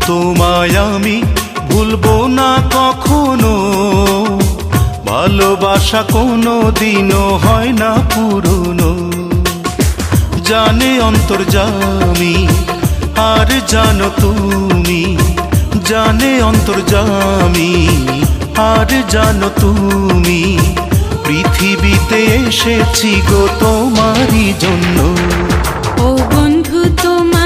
তোমায় আমি ভুলবো না কখনো, ভালোবাসা কোনো দিনও হয় না পুরনো। জানে অন্তর্যামী আর জানো তুমি, জানে অন্তর্যামী আর জানো তুমি, পৃথিবীতে এসেছি গো তোমারই জন্য। ও বন্ধু তোমার